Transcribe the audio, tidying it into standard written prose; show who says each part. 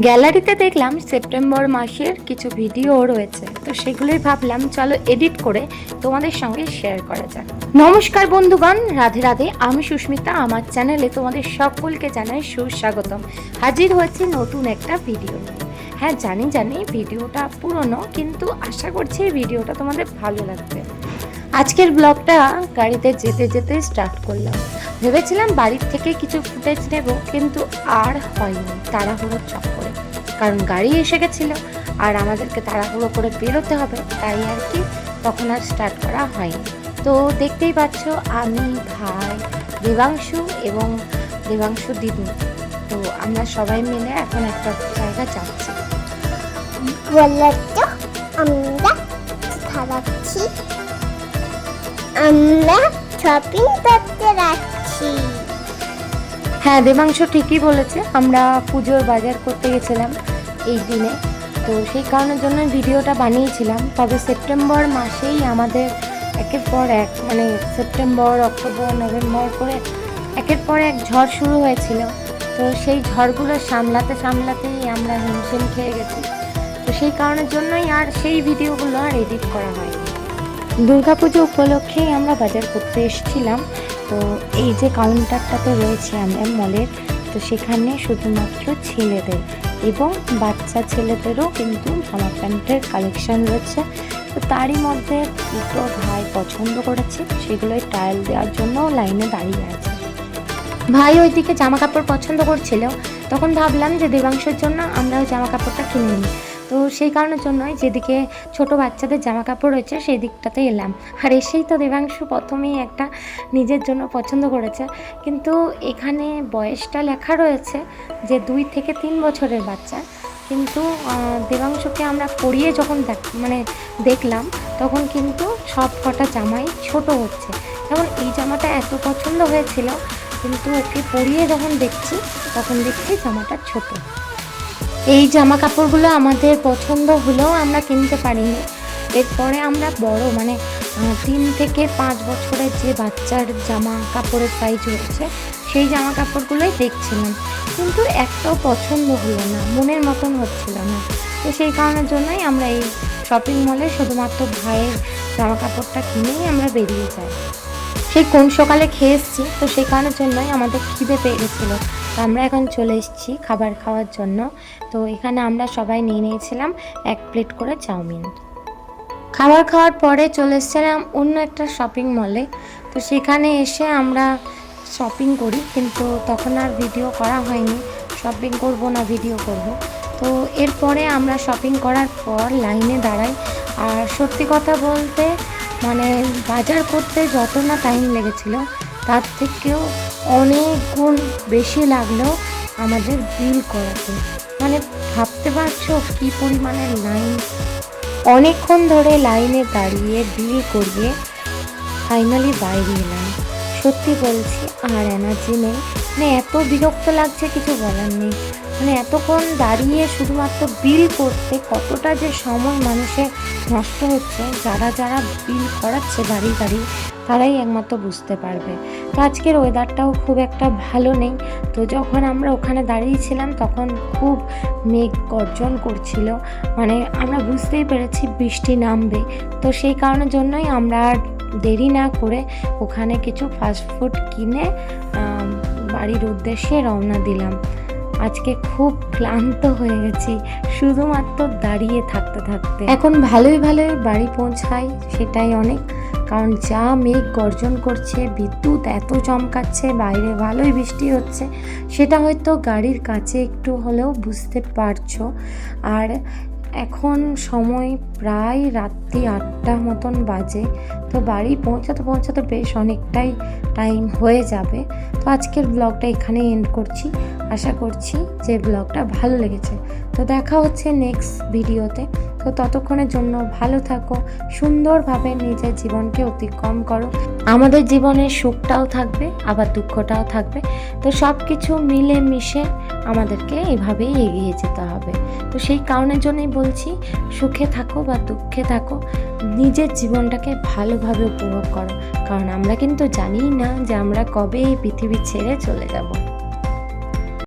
Speaker 1: গ্যালারিতে দেখলাম সেপ্টেম্বর মাসের কিছু ভিডিও রয়েছে, তো সেগুলোই ভাবলাম চলো এডিট করে তোমাদের সঙ্গে শেয়ার করা যাক। নমস্কার বন্ধুগণ, রাধে রাধে। আমি সুস্মিতা, আমার চ্যানেলে তোমাদের সকলকে জানাই সুস্বাগতম। হাজির হয়েছি নতুন একটা ভিডিও নিয়ে। হ্যাঁ, জানি ভিডিওটা পুরনো, কিন্তু আশা করছি ভিডিওটা তোমাদের ভালো লাগবে। আজকের ব্লগটা গাড়িতে যেতে যেতে স্টার্ট করলাম। ভেবেছিলাম বাড়ির থেকে কিছু ফুটেজ নেব, কিন্তু আর হয়নি তাড়াহুড়োর চক্করে, কারণ গাড়ি এসে গেছিলো আর আমাদেরকে তাড়াহুড়ো করে বেরোতে হবে, তাই আর কি তখন আর স্টার্ট করা হয়নি। তো দেখতেই পাচ্ছ আমি, ভাই, দেবাংশু এবং দেবাংশু দিদু, তো আমরা সবাই মিলে এখন একটা জায়গা যাচ্ছি।
Speaker 2: আমরা শপিং করতে যাচ্ছি।
Speaker 1: হ্যাঁ, দেবাংশু ঠিকই বলেছে, আমরা পুজোর বাজার করতে গেছিলাম এই দিনে, তো সেই কারণের জন্য ভিডিওটা বানিয়েছিলাম। তবে সেপ্টেম্বর মাসেই আমাদের একের পর এক, মানে সেপ্টেম্বর, অক্টোবর, নভেম্বর করে একের পর এক ঝড় শুরু হয়েছিল। তো সেই ঝড়গুলো সামলাতেই আমরা হিমশিম খেয়ে গেছি। তো সেই কারণের জন্যই আর সেই ভিডিওগুলো আর এডিট করা হয়নি। দুর্গাপুজো উপলক্ষেই আমরা বাজার করতে এসেছিলাম। তো এই যে কাউন্টারটাতে রয়েছে আমরা মলের, তো সেখানে শুধুমাত্র ছেলেদের এবং বাচ্চা ছেলেদেরও কিন্তু জামা প্যান্টের কালেকশন রয়েছে। তো তারই মধ্যে দুটো ভাই পছন্দ করেছে, সেগুলোই ট্রায়াল দেওয়ার জন্য লাইনে দাঁড়িয়ে আছে। ভাই ওইদিকে জামা কাপড় পছন্দ করছিল, তখন ভাবলাম যে দেবাংশের জন্য আমরাও জামা কাপড়টা কিনে নিই। তো সেই কারণের জন্যই যেদিকে ছোট বাচ্চাদের জামা কাপড় রয়েছে সেই দিকটাতে এলাম। আর এসেই তো দেবাংশু প্রথমেই একটা নিজের জন্য পছন্দ করেছে, কিন্তু এখানে বয়সটা লেখা রয়েছে যে 2 থেকে 3 বছরের বাচ্চা, কিন্তু দেবাংশুকে আমরা পরিয়ে যখন দেখলাম তখন কিন্তু সব কটা জামাই ছোট হচ্ছে। যেমন এই জামাটা এত পছন্দ হয়েছিল, কিন্তু ওকে পরিয়ে যখন দেখছি তখন দেখছি জামাটা ছোট। এই জামা কাপড়গুলো আমাদের পছন্দ হলেও আমরা কিনতে পারিনি। এরপরে আমরা বড় 3 থেকে 5 বছরের যে বাচ্চার জামা কাপড়ের সাইজ রয়েছে সেই জামা কাপড়গুলোই দেখছিলাম, কিন্তু একটাও পছন্দ হলো না, মনের মতন হচ্ছিল না। তো সেই কারণের জন্যই আমরা এই শপিং মলে শুধুমাত্র ভাইয়ের জামা কাপড়টা কিনেই আমরা বেরিয়ে যাই। সেই কোন সকালে খেয়ে এসেছি, তো সেই কারণের জন্যই আমাদের খিদে পেয়ে গেছিলো। তো আমরা এখন চলে এসেছি খাবার খাওয়ার জন্য। তো এখানে আমরা সবাই নিয়ে নিয়েছিলাম 1 প্লেট করে চাউমিন। খাবার খাওয়ার পরে চলে এসেছিলাম অন্য একটা শপিং মলে। তো সেখানে এসে আমরা শপিং করি, কিন্তু তখন আর ভিডিও করা হয়নি। শপিং করব না ভিডিও করব। তো এরপরে আমরা শপিং করার পর লাইনে দাঁড়াই। আর সত্যি কথা বলতে বাজার করতে যত না টাইম লেগেছিল তার থেকেও অনেক গুণ বেশি লাগলো আমাদের বিল করাতে। ভাবতে পারছো কী পরিমাণের লাইন। অনেকক্ষণ ধরে লাইনে দাঁড়িয়ে বিল করিয়ে ফাইনালি বাইরে এলাম। সত্যি বলছি আর এনার্জি নেই, এত বিরক্ত লাগছে কিছু বলার নেই। এতক্ষণ দাঁড়িয়ে শুধুমাত্র বিল করতে কতটা যে সময় মানুষের নষ্ট হচ্ছে, যারা বিল করাচ্ছে বাড়ি তারাই একমাত্র বুঝতে পারবে। তো আজকের ওয়েদারটাও খুব একটা ভালো নেই। তো যখন আমরা ওখানে দাঁড়িয়েছিলাম তখন খুব মেঘ গর্জন করছিল, আমরা বুঝতেই পেরেছি বৃষ্টি নামবে। তো সেই কারণের জন্যই আমরা আর দেরি না করে ওখানে কিছু ফাস্টফুড কিনে বাড়ির উদ্দেশ্যে রওনা দিলাম। আজকে খুব ক্লান্ত হয়ে গেছি শুধুমাত্র দাঁড়িয়ে থাকতে। এখন ভালোই বাড়ি পৌঁছাই, সেটাই অনেক। কারণ যা মেঘ গর্জন করছে, বিদ্যুৎ এত চমকাচ্ছে, বাইরে ভালোই বৃষ্টি হচ্ছে, সেটা হয়তো গাড়ির কাছে একটু হলেও বুঝতে পারছো। আর এখন সময় প্রায় রাত্রি 8টা মতন বাজে। তো বাড়ি পৌঁছাতে বেশ অনেকটাই টাইম হয়ে যাবে। তো আজকের ব্লগটা এখানেই এন্ড করছি। আশা করছি যে ব্লগটা ভালো লেগেছে। তো দেখা হচ্ছে নেক্সট ভিডিওতে। তো ততক্ষণের জন্য ভালো থাকো, সুন্দরভাবে নিজের জীবনকে অতিক্রম করো। আমাদের জীবনের সুখটাও থাকবে, আবার দুঃখটাও থাকবে। তো সব কিছু মিলে মিশে আমাদেরকে এভাবেই এগিয়ে যেতে হবে। তো সেই কারণের জন্যই বলছি, সুখে থাকো বা দুঃখে থাকো, নিজের জীবনটাকে ভালোভাবে উপভোগ করো। কারণ আমরা কিন্তু জানিই না যে আমরা কবে এই পৃথিবী ছেড়ে চলে যাব।